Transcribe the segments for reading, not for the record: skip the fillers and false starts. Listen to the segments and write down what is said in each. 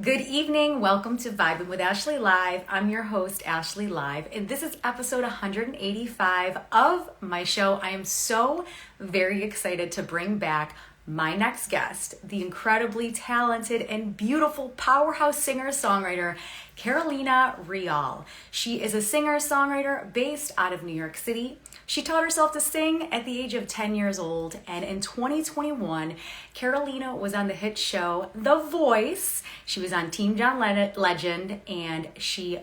Good evening. Welcome to Vibin with Ashley Live. I'm your host, Ashley Live, and this is episode 185 of my show. I am so very excited to bring back my next guest, the incredibly talented and beautiful powerhouse singer-songwriter, Carolina Rial. She is a singer-songwriter based out of New York City. She taught herself to sing at the age of 10 years old, and in 2021, Carolina was on the hit show The Voice. She was on Team John Legend, and she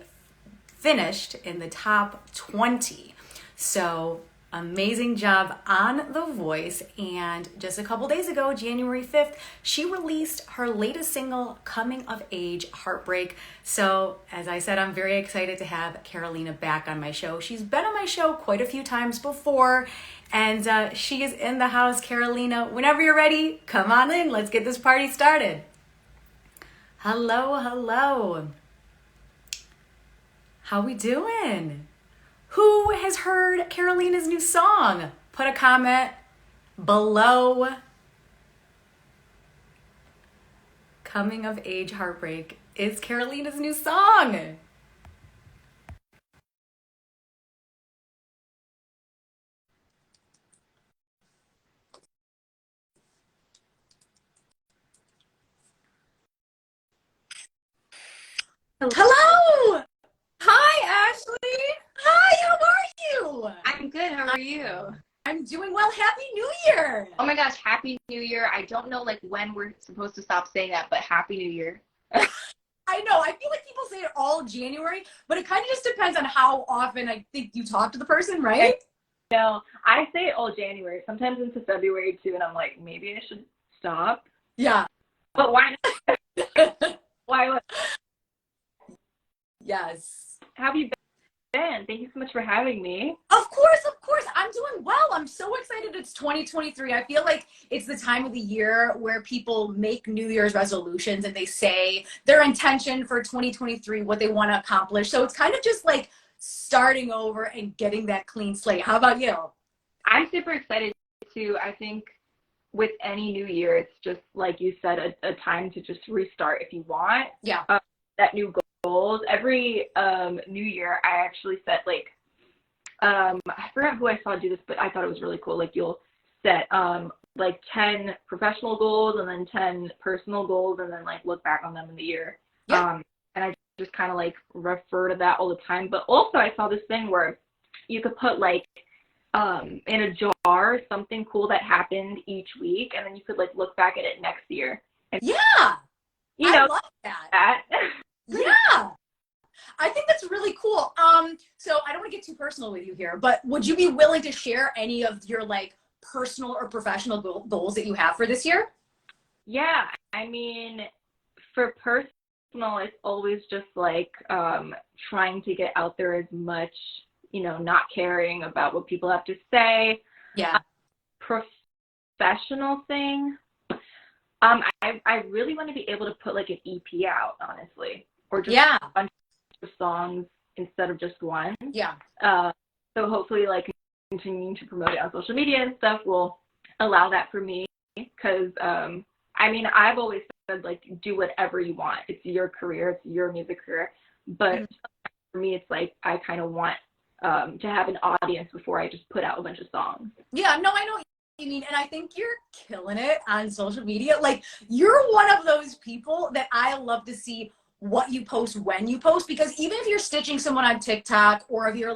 finished in the top 20. So amazing job on The Voice. And just a couple days ago, January 5th, she released her latest single, Coming of Age Heartbreak. So as I said, I'm very excited to have Carolina back on my show. She's been on my show quite a few times before, and she is in the house. Carolina, whenever you're ready, come on in. Let's get this party started. Hello, hello. How we doing? Who has heard Carolina's new song? Put a comment below. Coming of Age Heartbreak is Carolina's new song. Hello! Hi, Ashley. Hi, how are you? I'm good. How are you? I'm doing well. Happy New Year! Oh my gosh, Happy New Year. I don't know when we're supposed to stop saying that, but Happy New Year. I know. I feel like people say it all January, but it kind of just depends on how often I think you talk to the person, right? No, I say it all January, sometimes into February too, and I'm like, maybe I should stop. Yeah. But why not? Why? Yes. How have you been? Thank you so much for having me. Of course, of course. I'm doing well. I'm so excited it's 2023. I feel like it's the time of the year where people make New Year's resolutions and they say their intention for 2023, what they want to accomplish. So it's kind of just like starting over and getting that clean slate. How about you? I'm super excited too. I think with any new year, it's just like you said, a time to just restart if you want. Yeah. That new goals. Every new year, I actually set I forgot who I saw do this, but I thought it was really cool. Like you'll set 10 professional goals and then 10 personal goals, and then look back on them in the year. Yeah. And I just kind of refer to that all the time. But also I saw this thing where you could put in a jar something cool that happened each week, and then you could look back at it next year. And, Yeah. I love that. Yeah. I think that's really cool. So I don't want to get too personal with you here, but would you be willing to share any of your personal or professional goals that you have for this year? Yeah, I mean, for personal, it's always just trying to get out there as much, not caring about what people have to say. Yeah. Professional thing, I really want to be able to put an EP out, honestly, or just a bunch of songs instead of just one. Yeah. So hopefully continuing to promote it on social media and stuff will allow that for me, because I've always said do whatever you want. It's your career, it's your music career, but for me it's I kind of want to have an audience before I just put out a bunch of songs. Yeah, no, I know what you mean, and I think you're killing it on social media. You're one of those people that I love to see what you post when you post, because even if you're stitching someone on TikTok, or if you're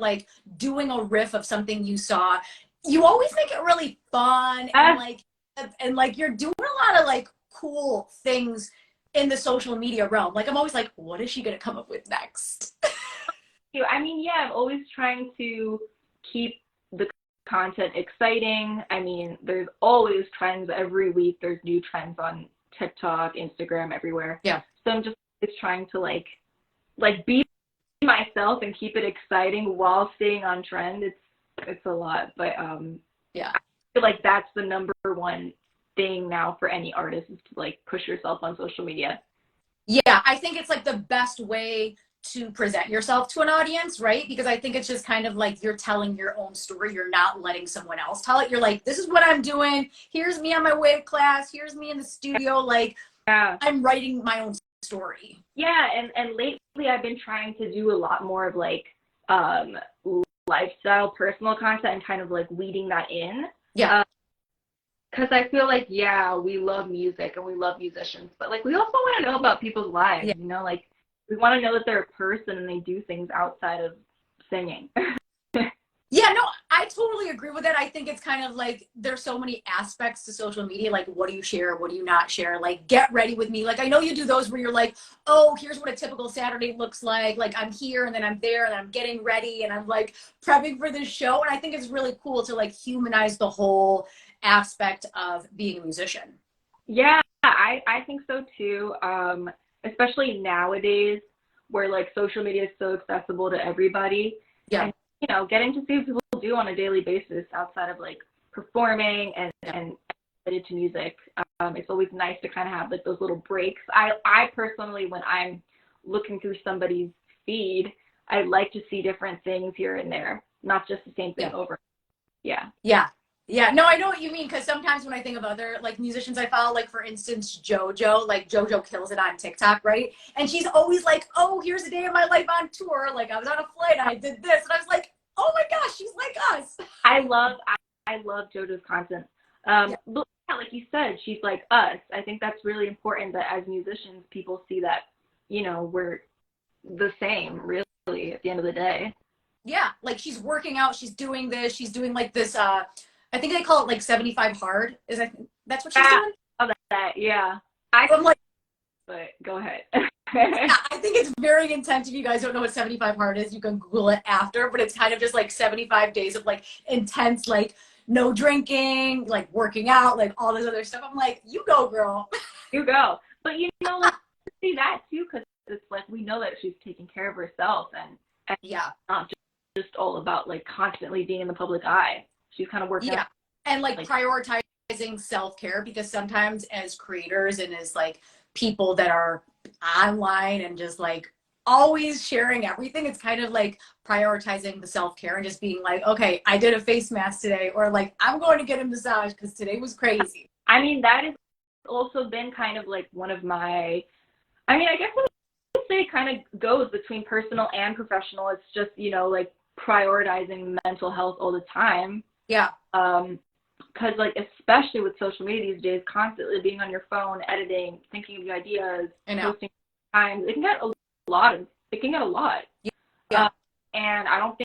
doing a riff of something you saw, you always make it really fun, and you're doing a lot of cool things in the social media realm. I'm always what is she gonna come up with next? I'm always trying to keep the content exciting. There's always trends every week. There's new trends on TikTok, Instagram, everywhere. Yeah. So I'm just trying to be myself and keep it exciting while staying on trend. It's a lot, but yeah, I feel that's the number one thing now for any artist, is to push yourself on social media. Yeah, I think it's the best way to present yourself to an audience, right? Because I think it's just kind of you're telling your own story. You're not letting someone else tell it. You're this is what I'm doing. Here's me on my way to class. Here's me in the studio. I'm writing my own story. Yeah, and lately I've been trying to do a lot more of like lifestyle, personal content and kind of like weeding that in. Yeah. Because I feel like, yeah, we love music and we love musicians, but like we also want to know about people's lives, Yeah. you know, like we want to know that they're a person and they do things outside of singing. Yeah, no, I totally agree with that. I think it's kind of like there's so many aspects to social media. Like, what do you share? What do you not share? Like, get ready with me. Like, I know you do those where you're like, oh, here's what a typical Saturday looks like. Like, I'm here and then I'm there and I'm getting ready and I'm like prepping for this show. And I think it's really cool to like humanize the whole aspect of being a musician. Yeah, I think so too. Especially nowadays where like social media is so accessible to everybody. Yeah. And, you know, getting to see what people do on a daily basis outside of like performing and related to music. It's always nice to kind of have like those little breaks. I personally, when I'm looking through somebody's feed, I like to see different things here and there, not just the same thing over. Yeah. Yeah. Yeah, no, I know what you mean, because sometimes when I think of other like musicians I follow, like for instance JoJo, like JoJo kills it on TikTok, right? And she's always like, oh, here's a day of my life on tour, like I was on a flight and I did this, and I was like, oh my gosh, she's like us. I love JoJo's content. But yeah, like you said, she's like us. I think that's really important that as musicians people see that, you know, we're the same really at the end of the day. Yeah, like she's working out, she's doing this, she's doing like this I think they call it like 75 hard. That's what she's doing? I love that, yeah. I'm like, but go ahead. yeah, I think it's very intense. If you guys don't know what 75 hard is, you can Google it after, but it's kind of just like 75 days of like intense, like no drinking, like working out, like all this other stuff. I'm like, you go, girl. You go. But you know, like, see that too, because it's like we know that she's taking care of herself and yeah, not just all about like constantly being in the public eye. She's kind of working out. And like prioritizing self-care, because sometimes as creators and as like people that are online and just like always sharing everything, it's kind of like prioritizing the self-care and just being like, okay, I did a face mask today, or like I'm going to get a massage because today was crazy. I mean, that has also been kind of like one of my, I mean, I guess I would say it kind of goes between personal and professional. It's just, you know, like prioritizing mental health all the time. Yeah. Because like especially with social media these days, constantly being on your phone, editing, thinking of new ideas, posting times, it can get a lot. Yeah. And I don't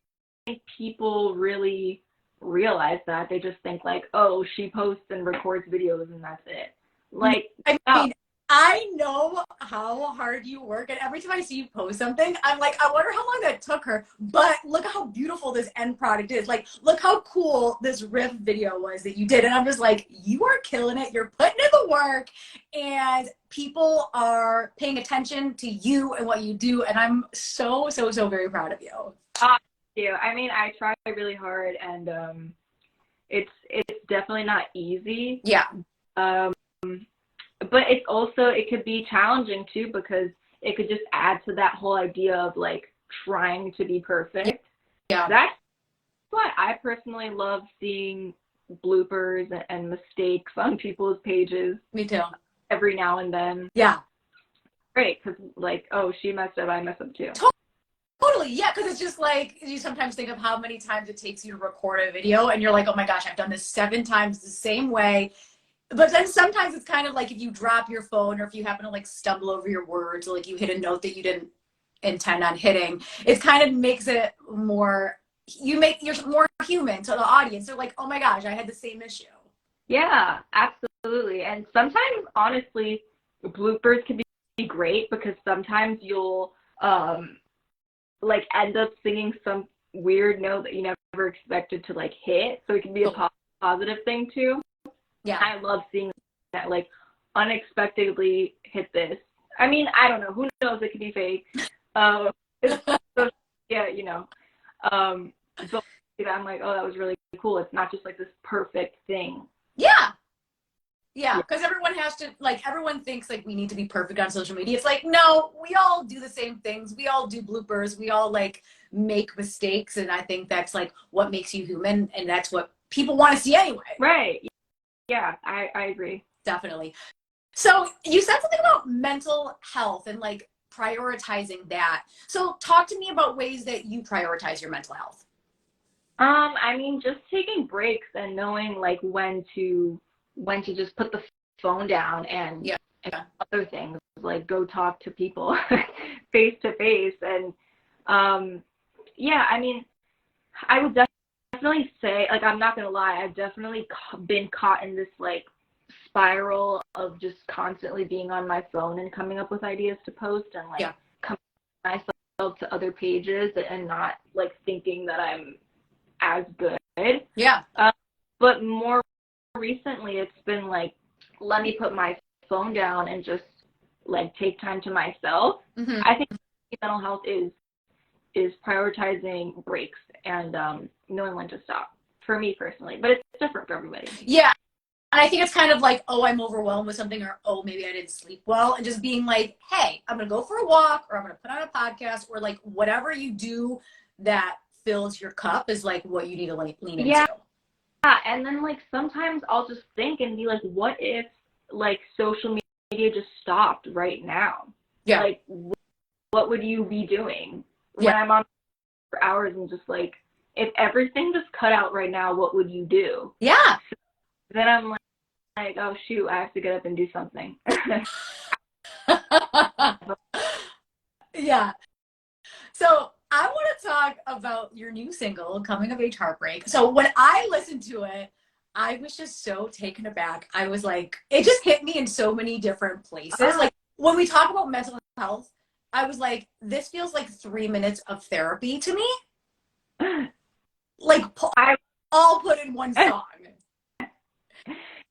think people really realize that. They just think like, oh, she posts and records videos and that's it. Like, I mean, I know how hard you work, and every time I see you post something, I'm like, I wonder how long that took her, but look how beautiful this end product is. Like, look how cool this riff video was that you did. And I'm just like, you are killing it. You're putting in the work, and people are paying attention to you and what you do. And I'm so, so, so very proud of you. Thank you. I mean, I try really hard, and it's definitely not easy. Yeah. But it's also, it could be challenging too, because it could just add to that whole idea of like trying to be perfect. Yeah. That's why I personally love seeing bloopers and mistakes on people's pages. Me too. Every now and then. Yeah. Great, because like, oh, she messed up, I mess up too. Totally, yeah, because it's just like, you sometimes think of how many times it takes you to record a video, and you're like, oh my gosh, I've done this 7 times the same way. But then sometimes it's kind of like if you drop your phone, or if you happen to like stumble over your words, or like you hit a note that you didn't intend on hitting, it kind of makes it more, you're more human to the audience. They're like, oh my gosh, I had the same issue. Yeah, absolutely. And sometimes, honestly, bloopers can be great, because sometimes you'll like end up singing some weird note that you never expected to like hit. So it can be a positive thing too. Yeah. I love seeing that, like, unexpectedly hit this. I mean, I don't know. Who knows? It could be fake. So, yeah, you know. But I'm like, oh, that was really cool. It's not just like this perfect thing. Yeah. Yeah, because everyone thinks like we need to be perfect on social media. It's like, no, we all do the same things. We all do bloopers. We all like make mistakes. And I think that's like what makes you human. And that's what people want to see anyway. Right. Yeah, I agree. Definitely. So you said something about mental health and like prioritizing that. So talk to me about ways that you prioritize your mental health. I mean, just taking breaks and knowing like when to just put the phone down and, Yeah. and other things, like go talk to people face to face. And yeah, I mean, I would definitely say, like, I'm not gonna lie, I've definitely been caught in this like spiral of just constantly being on my phone and coming up with ideas to post and like comparing myself to other pages and not like thinking that I'm as good. Yeah. But more recently, it's been like, let me put my phone down and just like take time to myself. Mm-hmm. I think mental health is prioritizing breaks and knowing when to stop. For me personally, but it's different for everybody. Yeah. And I think it's kind of like, oh, I'm overwhelmed with something, or oh, maybe I didn't sleep well, and just being like, hey, I'm gonna go for a walk, or I'm gonna put on a podcast, or like whatever you do that fills your cup is like what you need to like lean into. Yeah, and then like sometimes I'll just think and be like, what if like social media just stopped right now? Yeah. Like, what would you be doing when I'm on for hours and just like, if everything just cut out right now, what would you do? Yeah. So then I'm like, oh shoot, I have to get up and do something. Yeah. So I want to talk about your new single, Coming of Age Heartbreak. So when I listened to it, I was just so taken aback. I was like, it just hit me in so many different places. Like when we talk about mental health, I was like, this feels like 3 minutes of therapy to me. Like all put in one song.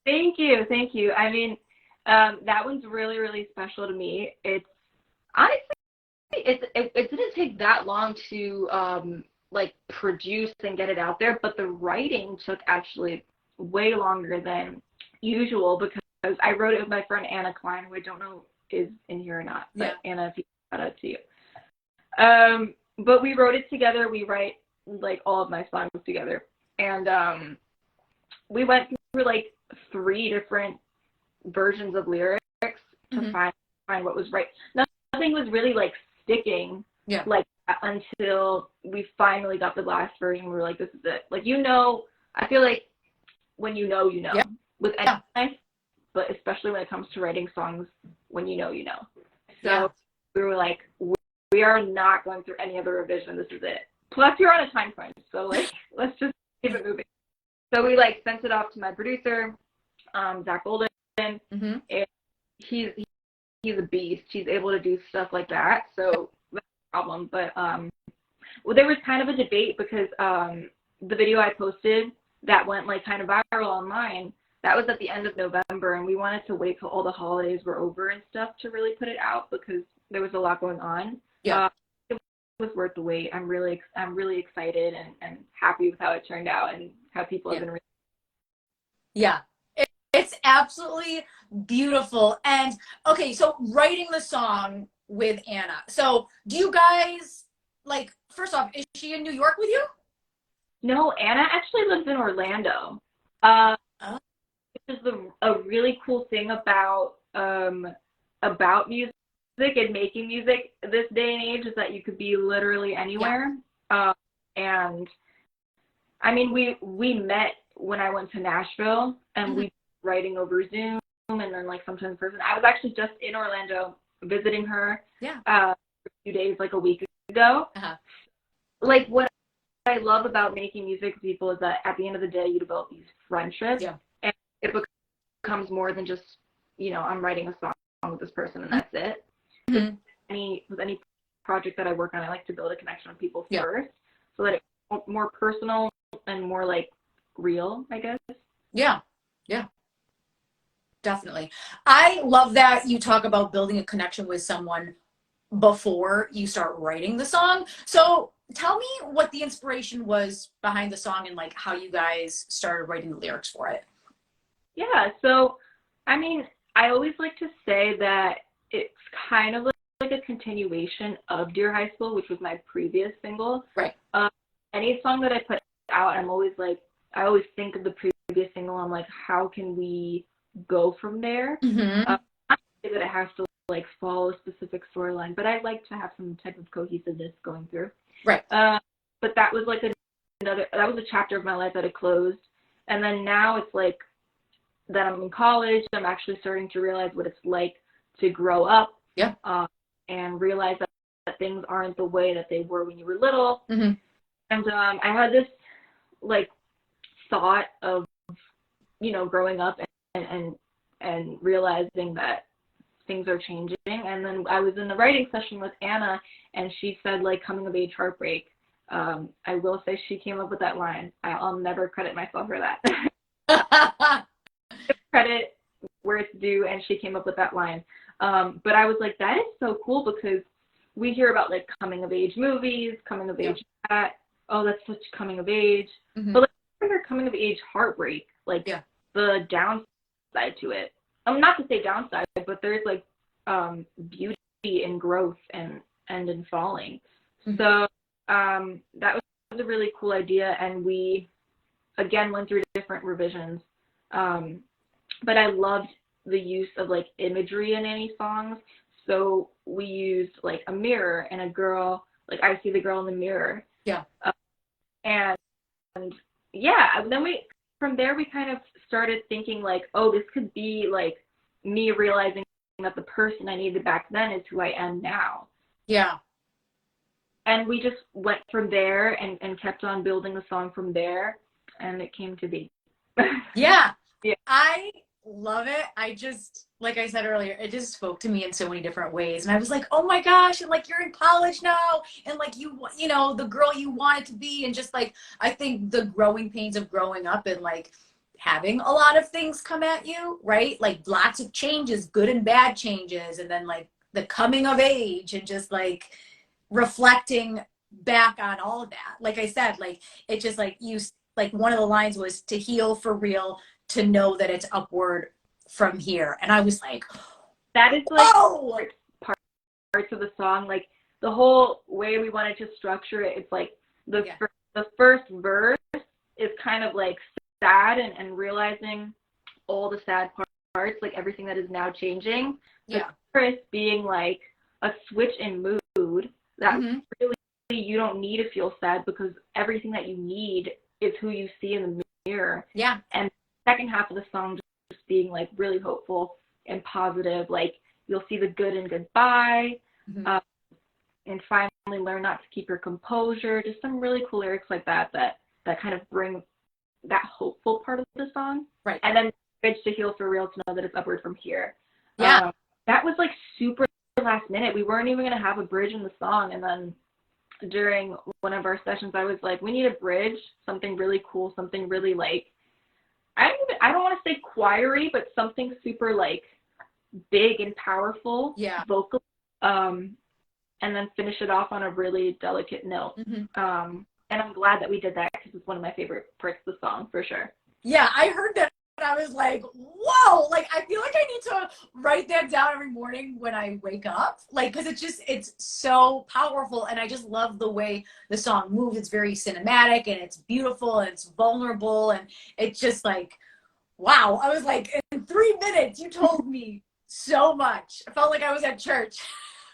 Thank you. I mean, that one's really, really special to me. It's honestly, it didn't take that long to like produce and get it out there, but the writing took actually way longer than usual because I wrote it with my friend Anna Klein, who I don't know is in here or not. But Anna, if you shout out to you. But we wrote it together. We write like all of my songs together, and we went through like 3 different versions of lyrics to find what was right. Nothing was really like sticking like that until we finally got the last version. We were like, this is it. Like, I feel like when you know with anything, but especially when it comes to writing songs, when you know. So we were like, we are not going through any other revision. This is it. Plus, you're on a time crunch, so like, let's just keep it moving. So we like sent it off to my producer, Zach Golden, and he's a beast. He's able to do stuff like that, so that's no problem. But well, there was kind of a debate because the video I posted that went like kind of viral online, that was at the end of November, and we wanted to wait till all the holidays were over and stuff to really put it out because there was a lot going on. It was worth the wait. I'm really excited and happy with how it turned out and how people have been. It's absolutely beautiful. And okay, so writing the song with Anna. So do you guys like? First off, is she in New York with you? No, Anna actually lives in Orlando. Which is a really cool thing about music and making music this day and age is that you could be literally anywhere. And I mean, we met when I went to Nashville, and we were writing over Zoom, and then like sometimes in person. I was actually just in Orlando visiting her for a few days, like a week ago. Like, what I love about making music with people is that at the end of the day, you develop these friendships, and it becomes more than just, I'm writing a song with this person and that's it. With any project that I work on, I like to build a connection with people first, so that it's more personal and more like real, I guess. Yeah, definitely. I love that you talk about building a connection with someone before you start writing the song. So tell me what the inspiration was behind the song and like how you guys started writing the lyrics for it. Yeah, so I mean, I always like to say that it's kind of like a continuation of Dear High School, which was my previous single. Right. Any song that I put out, I always think of the previous single. I'm like, how can we go from there? that it has to like follow a specific storyline, but I like to have some type of cohesiveness going through. Right. But that was like that was a chapter of my life that had closed. And then now it's like that I'm in college, I'm actually starting to realize what it's like to grow up. Yeah. And realize that things aren't the way that they were when you were little. Mm-hmm. And I had this like thought of, you know, growing up and realizing that things are changing. And then I was in the writing session with Anna, and she said like coming of age heartbreak. I will say she came up with that line. I'll never credit myself for that. Credit where it's due, and she came up with that line. But I was like, that is so cool, because we hear about like coming of age movies, coming of age that. Oh, that's such coming of age. Mm-hmm. But like, I hear coming of age heartbreak, like the downside to it. Not to say downside, but there's like beauty in growth and in falling. Mm-hmm. So that was a really cool idea, and we again went through different revisions. But I loved the use of like imagery in any songs. So we used like a mirror and a girl, like I see the girl in the mirror. Yeah. And yeah, then from there we kind of started thinking like, oh, this could be like me realizing that the person I needed back then is who I am now. Yeah. And we just went from there and kept on building the song from there, and it came to be. Yeah. Yeah. I love it. I just, like I said earlier, it just spoke to me in so many different ways. And I was like, oh my gosh, and like you're in college now, and like you know, the girl you wanted to be, and just like I think the growing pains of growing up and like having a lot of things come at you, right? Like lots of changes, good and bad changes, and then like the coming of age and just like reflecting back on all of that. Like I said, like it just like you like one of the lines was to heal for real, to know that it's upward from here. And I was like, that is like oh! parts of the song, like the whole way we wanted to structure it. It's like the first verse is kind of like sad and realizing all the sad parts, like everything that is now changing. The chorus being like a switch in mood that really you don't need to feel sad, because everything that you need is who you see in the mirror. Yeah. And second half of the song just being like really hopeful and positive, like you'll see the good in goodbye, and finally learn not to keep your composure. Just some really cool lyrics like that kind of bring that hopeful part of the song. Right. And then bridge to heal for real, to know that it's upward from here. Yeah. That was like super last minute. We weren't even going to have a bridge in the song, and then during one of our sessions I was like, we need a bridge, something really cool, something really like I don't want to say choiry, but something super like big and powerful vocal, and then finish it off on a really delicate note. And I'm glad that we did that, because it's one of my favorite parts of the song for sure. Yeah, I heard that. And I was like, whoa, like, I feel like I need to write that down every morning when I wake up. Like, because it's so powerful. And I just love the way the song moves. It's very cinematic, and it's beautiful, and it's vulnerable. And it's just like, wow. I was like, in 3 minutes, you told me so much. I felt like I was at church.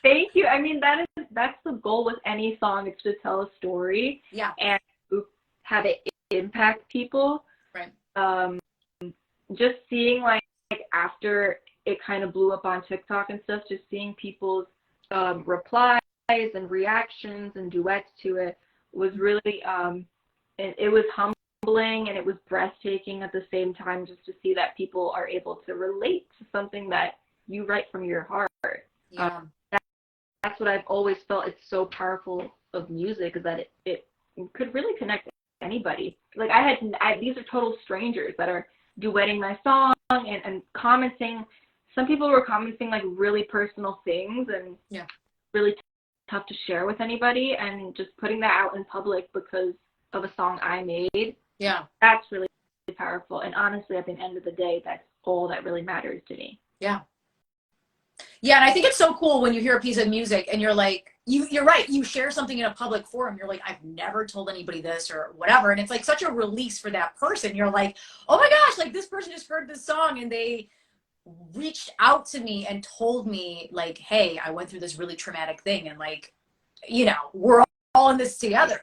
Thank you. I mean, that's the goal with any song. It's to tell a story. Yeah. And have it impact people. Right. Just seeing like after it kind of blew up on TikTok and stuff, just seeing people's replies and reactions and duets to it was really it was humbling, and it was breathtaking at the same time, just to see that people are able to relate to something that you write from your heart. Yeah. That's what I've always felt. It's so powerful of music, is that it could really connect anybody. Like these are total strangers that are duetting my song and commenting. Some people were commenting like really personal things, and really tough to share with anybody, and just putting that out in public because of a song I made. Yeah. That's really powerful. And honestly, at the end of the day, that's all that really matters to me. Yeah. Yeah, and I think it's so cool when you hear a piece of music and you're like, you're right, you share something in a public forum, you're like, I've never told anybody this or whatever, and it's like such a release for that person. You're like, oh my gosh, like this person just heard this song and they reached out to me and told me like, hey, I went through this really traumatic thing, and like, you know, we're all in this together.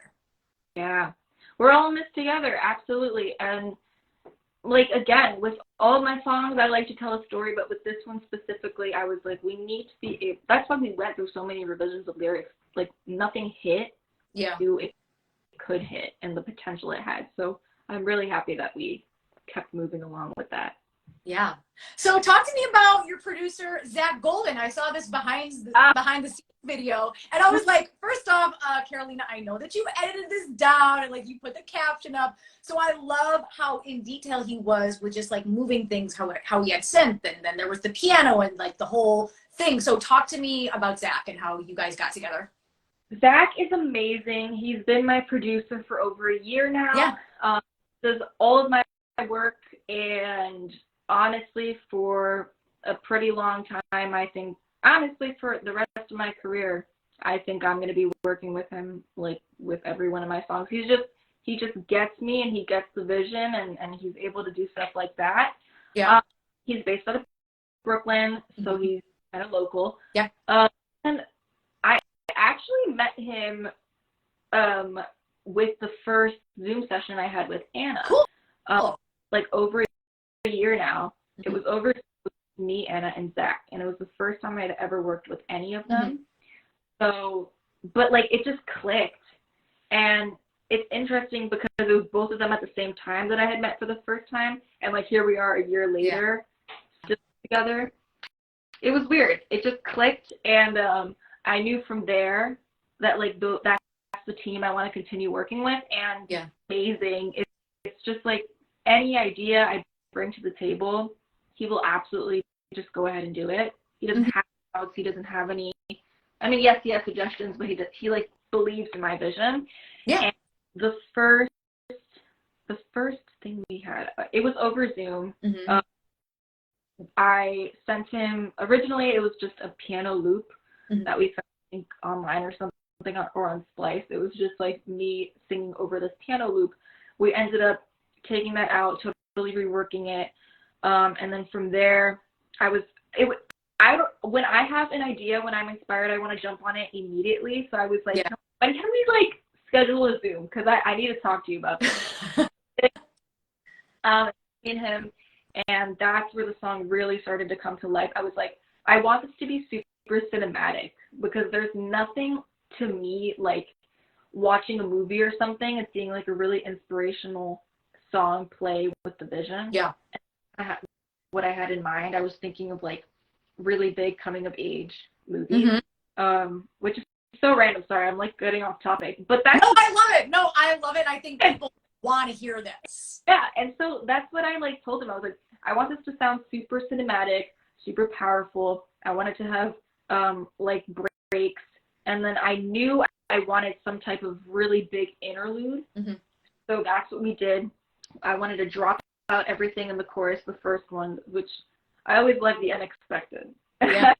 Yeah, we're all in this together, absolutely. And like, again, with all of my songs, I like to tell a story, but with this one specifically, I was like, we need to be able, that's why we went through so many revisions of lyrics. Like, nothing hit to it could hit and the potential it had. So I'm really happy that we kept moving along with that. Yeah. So talk to me about your producer, Zach Golden. I saw this behind the scenes video, and I was like, first off, Carolina, I know that you edited this down and like you put the caption up. So I love how in detail he was with just like moving things, how he had synth, and then there was the piano and like the whole thing. So talk to me about Zach and how you guys got together. Zach is amazing. He's been my producer for over a year now. Yeah. Does all of my work, and honestly, for a pretty long time, I think, honestly, for the rest of my career, I think I'm going to be working with him, like, with every one of my songs. He just gets me, and he gets the vision, and he's able to do stuff like that. Yeah. He's based out of Brooklyn, so he's kind of local. Yeah. And I actually met him with the first Zoom session I had with Anna. Cool. Like over a year now. It was over me, Anna, and Zach, and it was the first time I'd ever worked with any of them. So, but like it just clicked, and it's interesting because it was both of them at the same time that I had met for the first time, and like here we are a year later, just together. It was weird. It just clicked, and I knew from there that like that's the team I want to continue working with, and amazing. It's just like any idea I bring to the table, he will absolutely just go ahead and do it. He doesn't have doubts. He doesn't have any. I mean, yes, he has suggestions, but he like believes in my vision. Yeah. And the first thing we had, it was over Zoom. I sent him, originally it was just a piano loop that we found, I think, online or something, or on Splice. It was just like me singing over this piano loop. We ended up taking that out, totally reworking it, and then from there, when I have an idea, when I'm inspired, I want to jump on it immediately. So I was like, when can we like schedule a Zoom? Because I need to talk to you about this. In him, and that's where the song really started to come to life. I was like, I want this to be super cinematic, because there's nothing to me like watching a movie or something and seeing like a really inspirational song play with the vision. Yeah. What I had in mind, I was thinking of like really big coming of age movies, which is so random. Sorry, I'm like getting off topic, but that's I love it. No, I love it. I think people want to hear this. Yeah, and so that's what I like told him. I was like, I want this to sound super cinematic, super powerful. I want it to have like breaks, and then I knew I wanted some type of really big interlude. So that's what we did. I wanted to drop out everything in the chorus, the first one, which I always love the unexpected. Yeah.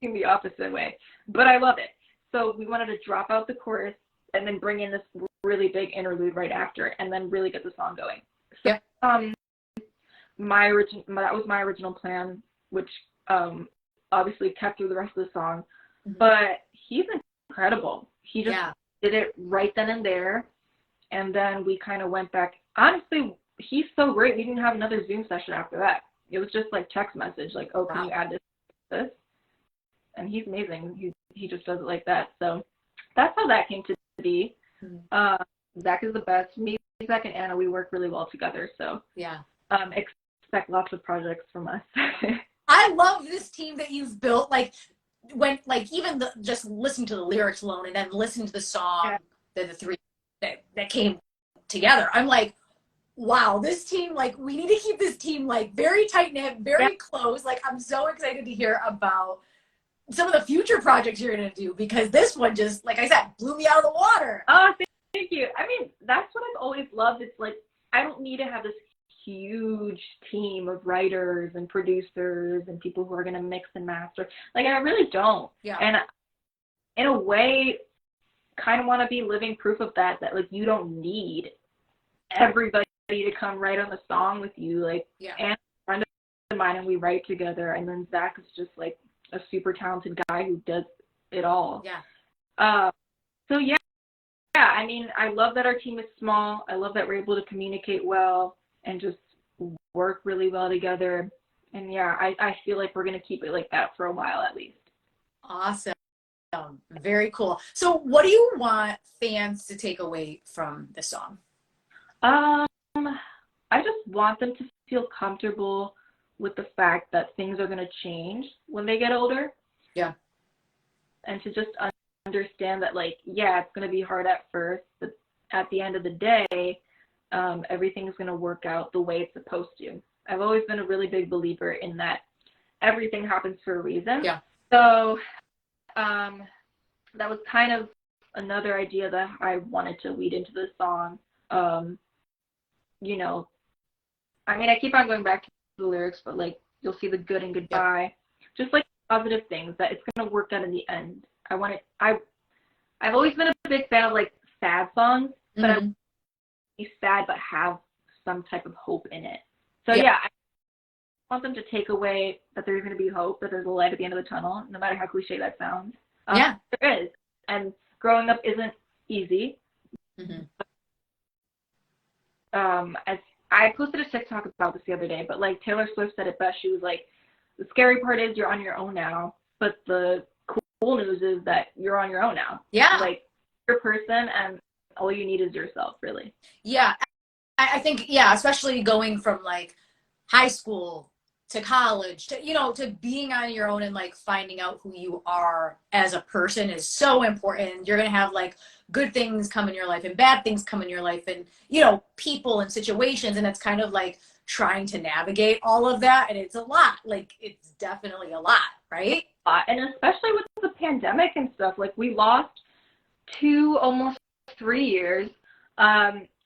In the opposite way, but I love it. So we wanted to drop out the chorus and then bring in this really big interlude right after, and then really get the song going. So, that was my original plan, which obviously kept through the rest of the song. But he's incredible. He just did it right then and there, and then we kind of went back. Honestly, he's so great. We didn't have another Zoom session after that. It was just like text message, like, oh, can you add this? And he's amazing. He just does it like that. So that's how that came to be. Zach is the best. Me, Zach, and Anna, we work really well together. So expect lots of projects from us. I love this team that you've built. Like when, like even just listening to the lyrics alone, and then listening to the song, the three that came together. I'm like, wow, this team, like, we need to keep this team like very tight knit, very close. Like, I'm so excited to hear about some of the future projects you're gonna do, because this one just, like I said, blew me out of the water. Oh, thank you. I mean, that's what I've always loved. It's like, I don't need to have this huge team of writers and producers and people who are going to mix and master. Like, I really don't. Yeah. And in a way, kind of want to be living proof of that like, you don't need everybody to come write on the song with you. Like, and a friend of mine and we write together. And then Zach is just like a super talented guy who does it all. Yeah. So yeah, I mean, I love that our team is small. I love that we're able to communicate well and just work really well together. And yeah, I feel like we're going to keep it like that for a while at least. Awesome. Very cool. So what do you want fans to take away from the song? I just want them to feel comfortable with the fact that things are going to change when they get older. Yeah. And to just understand that, like, yeah, it's going to be hard at first, but at the end of the day, everything's going to work out the way it's supposed to. I've always been a really big believer in that everything happens for a reason. Yeah. So that was kind of another idea that I wanted to lead into the song. You know, I mean, I keep on going back to the lyrics, but like, you'll see the good and goodbye. Yeah. Just like positive things, that it's going to work out in the end. I've always been a big fan of like sad songs, but I want to be sad but have some type of hope in it. So yeah, I want them to take away that there's going to be hope, that there's a light at the end of the tunnel, no matter how cliche that sounds. Yeah. There is. And growing up isn't easy. Mm-hmm. As I posted a TikTok about this the other day, but like Taylor Swift said it best. She was like, the scary part is you're on your own now, but the cool news is that you're on your own now. Yeah. Like, you're a person and all you need is yourself, really. Yeah. I think, yeah, especially going from like high school to college to, you know, to being on your own and like finding out who you are as a person is so important. You're going to have like good things come in your life and bad things come in your life and, you know, people and situations. And it's kind of like trying to navigate all of that. And it's a lot. Like, it's definitely a lot, right? And especially with the pandemic and stuff, like we lost 2, almost 3 years.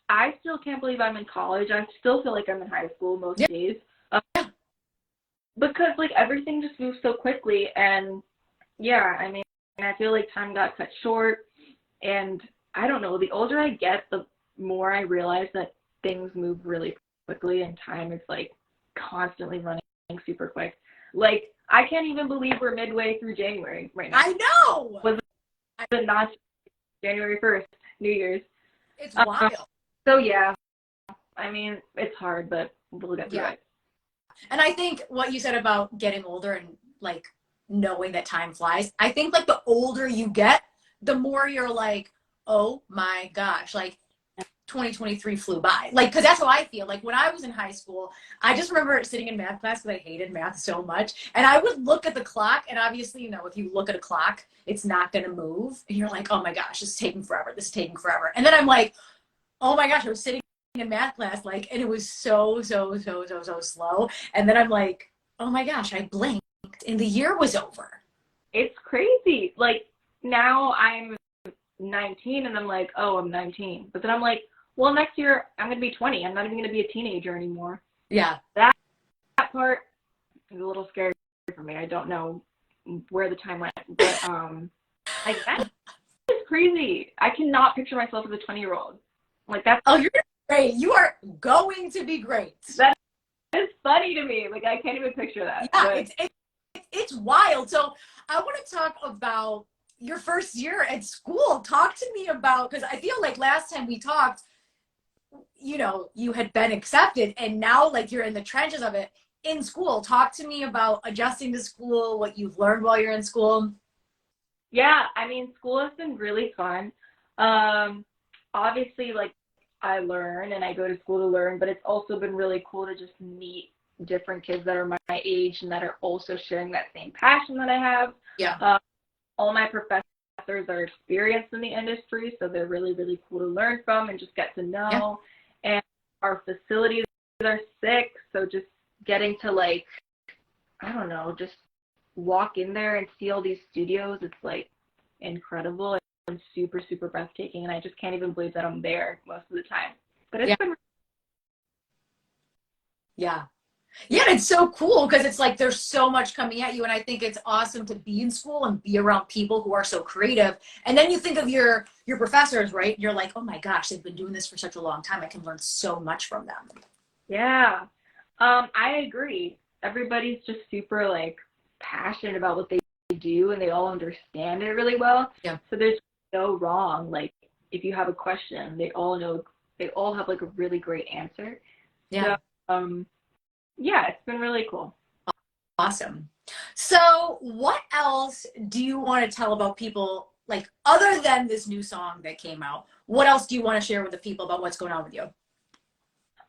I still can't believe I'm in college. I still feel like I'm in high school most days. Because like everything just moves so quickly. And yeah, I mean, I feel like time got cut short. And I don't know, the older I get, the more I realize that things move really quickly and time is like constantly running super quick. Like, I can't even believe we're midway through January right now. I know. Was it not January 1st, New Year's? It's wild. So yeah, I mean, it's hard, but we'll get through it. And I think what you said about getting older and like knowing that time flies, I think like the older you get, the more you're like, oh my gosh, like 2023 flew by. Like, because that's how I feel. Like when I was in high school, I just remember sitting in math class because I hated math so much. And I would look at the clock, and obviously, you know, if you look at a clock, it's not going to move. And you're like, oh my gosh, this is taking forever. This is taking forever. And then I'm like, oh my gosh, I was sitting in math class, like, and it was so slow. And then I'm like, oh my gosh, I blinked and the year was over. It's crazy. Like, now I'm 19 and I'm like, oh, I'm 19. But then I'm like, well, next year I'm going to be 20. I'm not even going to be a teenager anymore. Yeah. That part is a little scary for me. I don't know where the time went. But, like, that is crazy. I cannot picture myself as a 20-year-old. Like, that's... Oh, you're great. You are going to be great. That is funny to me. Like, I can't even picture that. Yeah, it's wild. So I want to talk about your first year at school. Talk to me about, because I feel like last time we talked, you know, you had been accepted and now like you're in the trenches of it in school. Talk to me about adjusting to school, what you've learned while you're in school. Yeah, I mean, school has been really fun. Obviously, like, I learn and I go to school to learn, but it's also been really cool to just meet different kids that are my age and that are also sharing that same passion that I have. Yeah. All my professors are experienced in the industry, so they're really, really cool to learn from and just get to know. Yeah. And our facilities are sick, so just getting to, like, I don't know, just walk in there and see all these studios, it's, like, incredible and super, super breathtaking, and I just can't even believe that I'm there most of the time. But it's been... Yeah. Yeah, and it's so cool because it's like there's so much coming at you, and I think it's awesome to be in school and be around people who are so creative. And then you think of your professors, right? And you're like, oh my gosh, they've been doing this for such a long time. I can learn so much from them. Yeah, I agree. everybody's just super like passionate about what they do, and they all understand it really well. Yeah. So there's no wrong. Like if you have a question, they all have like a really great answer. Yeah. So, yeah, it's been really cool. Awesome. So what else do you want to tell about people, like other than this new song that came out? What else do you want to share with the people about what's going on with you?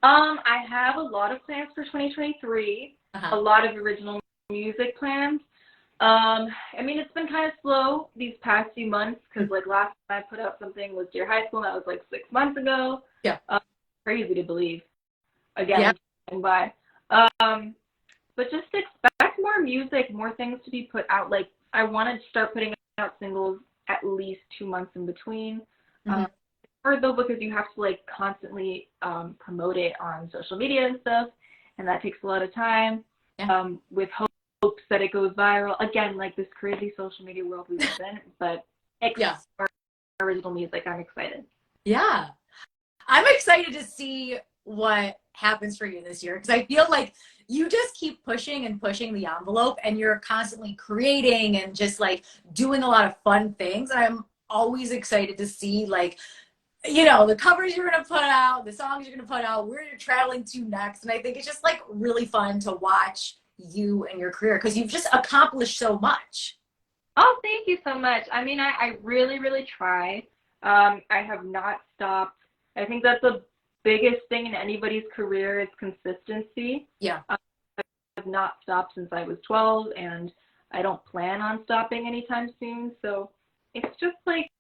I have a lot of plans for 2023. A lot of original music plans. I mean, it's been kind of slow these past few months because like last time I put out something was Dear High School, and that was like 6 months ago. Yeah. Crazy to believe. Again, by. But just expect more music, more things to be put out. Like I want to start putting out singles at least 2 months in between. Hard though, because you have to like constantly promote it on social media and stuff, and that takes a lot of time. With hopes that it goes viral. Again, like this crazy social media world we live in, but for original music, I'm excited. Yeah. I'm excited to see what happens for you this year, because I feel like you just keep pushing and pushing the envelope, and you're constantly creating and just like doing a lot of fun things. And I'm always excited to see like, you know, the covers you're going to put out, the songs you're going to put out, where you're traveling to next. And I think it's just like really fun to watch you and your career, because you've just accomplished so much. Oh, thank you so much. I mean, I really, really try. I have not stopped. I think that's the biggest thing in anybody's career is consistency. Yeah. I have not stopped since I was 12, and I don't plan on stopping anytime soon. So it's just like,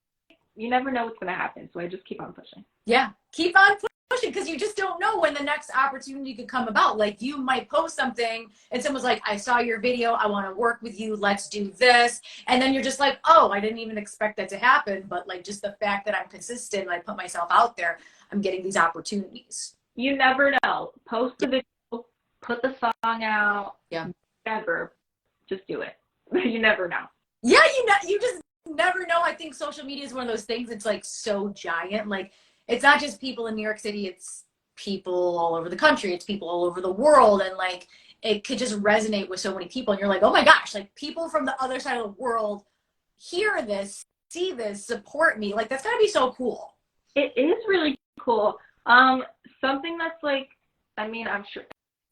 you never know what's going to happen. So I just keep on pushing. Yeah. Keep on pushing, because you just don't know when the next opportunity could come about. Like you might post something and someone's like, I saw your video, I want to work with you, let's do this. And then you're just like, oh, I didn't even expect that to happen. But like just the fact that I'm consistent and I put myself out there, I'm getting these opportunities. You never know. Post the video, put the song out. Yeah. Never. Just do it. You never know. Yeah, you just never know. I think social media is one of those things. It's like so giant. Like it's not just people in New York City. It's people all over the country. It's people all over the world. And like, it could just resonate with so many people. And you're like, oh my gosh, like people from the other side of the world hear this, see this, support me. Like that's gotta be so cool. It is really cool. Something that's like, I mean, I'm sure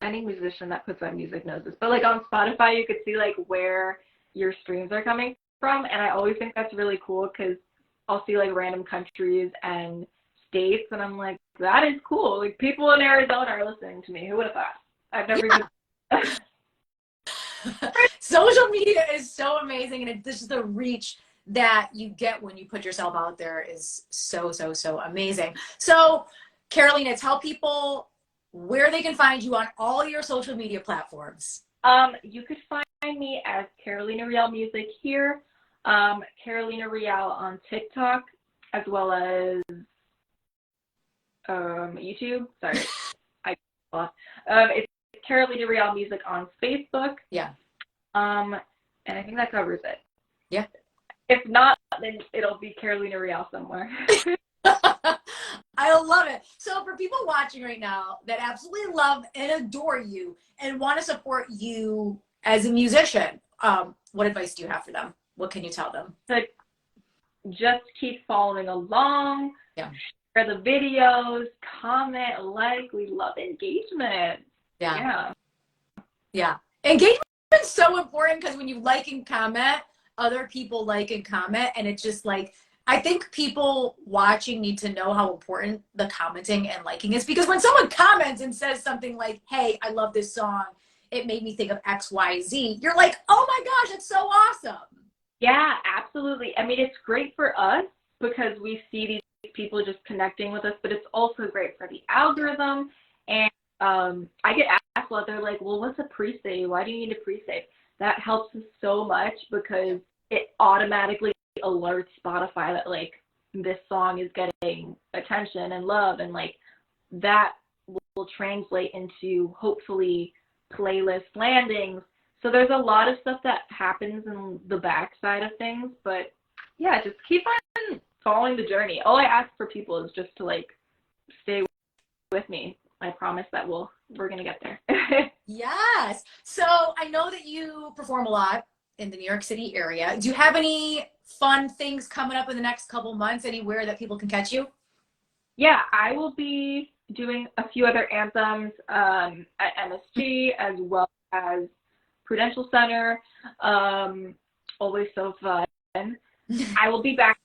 any musician that puts out music knows this, but like on Spotify, you could see like where your streams are coming from. And I always think that's really cool because I'll see like random countries and states, and I'm like, that is cool. Like people in Arizona are listening to me. Who would have thought? I've never even. Social media is so amazing, and this is the reach that you get when you put yourself out there is so, so, so amazing. So Carolina, tell people where they can find you on all your social media platforms. You could find me as Carolina Rial Music here, Carolina Rial on TikTok, as well as YouTube. Sorry, it's Carolina Rial Music on Facebook. Yeah. And I think that covers it. Yeah. If not, then it'll be Carolina Rial somewhere. I love it. So for people watching right now that absolutely love and adore you and want to support you as a musician, what advice do you have for them? What can you tell them? So just keep following along. Yeah. Share the videos, comment, like. We love engagement. Yeah. Yeah. Engagement is so important because when you like and comment, other people like and comment, and it's just like, I think people watching need to know how important the commenting and liking is, because when someone comments and says something like, hey, I love this song, it made me think of XYZ, you're like, oh my gosh, it's so awesome. Yeah, absolutely. I mean, it's great for us because we see these people just connecting with us, but it's also great for the algorithm. And I get asked a lot, they're like, well, what's a pre-save? Why do you need a pre-save? That helps us so much because it automatically alerts Spotify that like this song is getting attention and love, and like that will translate into hopefully playlist landings. So there's a lot of stuff that happens in the backside of things, but yeah, just keep on following the journey. All I ask for people is just to like stay with me I promise that we're gonna get there. Yes. So I know that you perform a lot in the New York City area. Do you have any fun things coming up in the next couple months? Anywhere that people can catch you? Yeah, I will be doing a few other anthems at MSG as well as Prudential Center. Always so fun. I will be back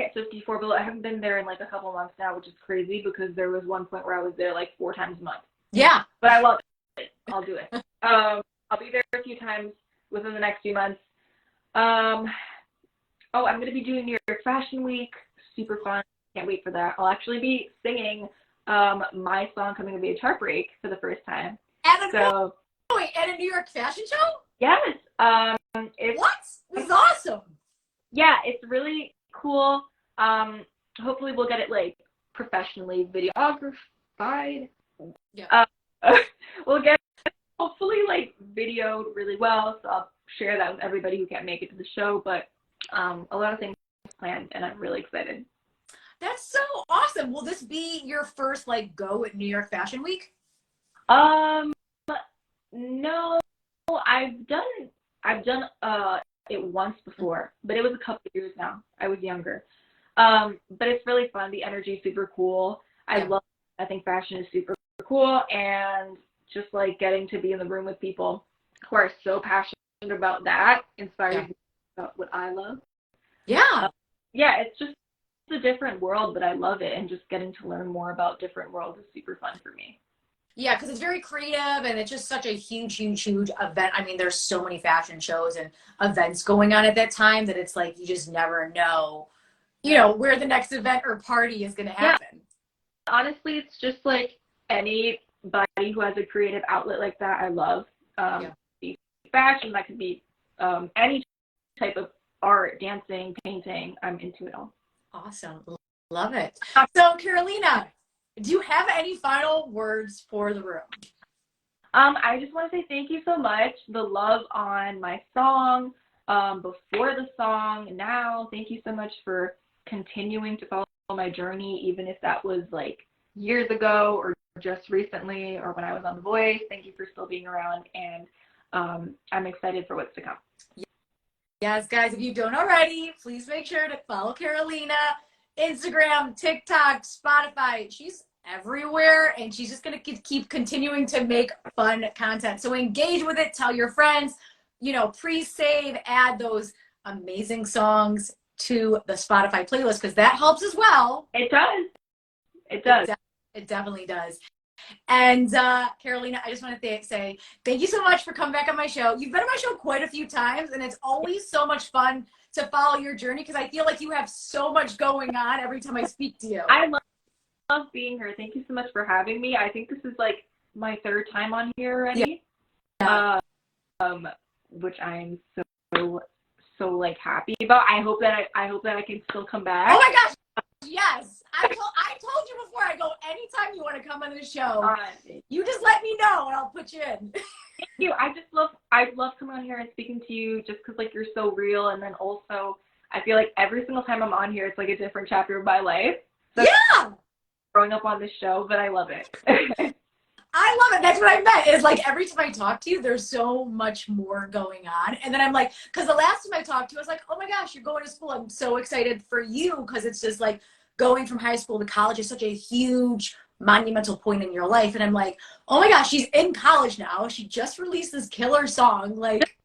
at 54 Below. I haven't been there in like a couple months now, which is crazy because there was one point where I was there like 4 times a month. Yeah. But I love it. I'll do it. I'll be there a few times within the next few months. I'm going to be doing New York Fashion Week. Super fun. Can't wait for that. I'll actually be singing my song Coming of Age Heartbreak for the first time. At a New York fashion show? Yes. What? This is awesome. Yeah, it's really cool. Hopefully we'll get it like professionally videographed. Yeah. We'll get it hopefully like videoed really well. So I'll share that with everybody who can't make it to the show. But a lot of things planned, and I'm really excited. That's so awesome. Will this be your first like go at New York Fashion Week? No, I've done it once before, but it was a couple of years now. I was younger. But it's really fun. The energy is super cool. I think fashion is super cool, and just like getting to be in the room with people who are so passionate about that inspires me about what I love. Yeah. It's just a different world, but I love it, and just getting to learn more about different worlds is super fun for me. Yeah, because it's very creative, and it's just such a huge event. I mean, there's so many fashion shows and events going on at that time that it's like you just never know, where the next event or party is going to happen. Yeah. Honestly, it's just like anybody who has a creative outlet like that, I love. Fashion, that could be any type of art, dancing, painting. I'm into it all. Awesome. Love it. So, Carolina, do you have any final words for the room? I just want to say thank you so much. The love on my song, before the song, now. Thank you so much for continuing to follow my journey, even if that was like years ago or just recently or when I was on The Voice. Thank you for still being around, and I'm excited for what's to come. Yes, guys, if you don't already, please make sure to follow Carolina. Instagram, TikTok, Spotify. She's everywhere, and she's just going to keep continuing to make fun content. So engage with it. Tell your friends, pre-save, add those amazing songs to the Spotify playlist, because that helps as well. It does. It does. It definitely does. And Carolina, I just want to say thank you so much for coming back on my show. You've been on my show quite a few times, and it's always so much fun to follow your journey, because I feel like you have so much going on every time I speak to you. I love being here. Thank you so much for having me. I think this is like my 3rd time on here already. Yeah. Which I'm so like happy about. I hope that I can still come back. Oh my gosh. Yes. I told you before, I go, anytime you want to come on the show, you just let me know and I'll put you in. Thank you. I love coming on here and speaking to you, just because like you're so real, and then also I feel like every single time I'm on here, it's like a different chapter of my life. So growing up on this show, but I love it. I love it. That's what I meant. Is like every time I talk to you, there's so much more going on. And then I'm like, because the last time I talked to you, I was like, oh my gosh, you're going to school. I'm so excited for you, because it's just like going from high school to college is such a huge, monumental point in your life. And I'm like, oh my gosh, she's in college now. She just released this killer song. Like,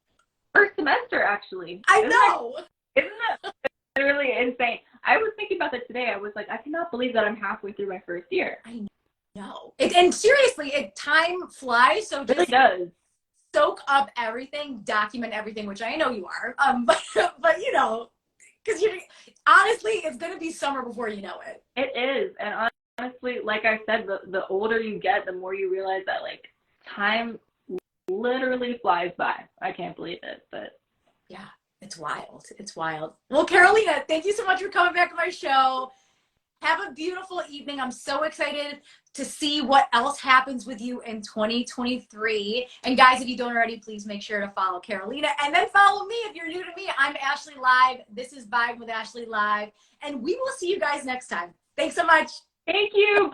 1st semester, actually. I know. Isn't that really insane? I was thinking about that today. I was like, I cannot believe that I'm halfway through my 1st year. I know. And seriously, time flies. So just it really does. Soak up everything, document everything, which I know you are. But because honestly, it's going to be summer before you know it. It is. And honestly, like I said, the older you get, the more you realize that like time literally flies by. I can't believe it, but yeah, it's wild. It's wild. Well, Carolina, thank you so much for coming back to my show. Have a beautiful evening. I'm so excited to see what else happens with you in 2023. And guys, if you don't already, please make sure to follow Carolina, and then follow me if you're new to me. I'm Ashley Live. This is Vibin with Ashley Live, and we will see you guys next time. Thanks so much. Thank you.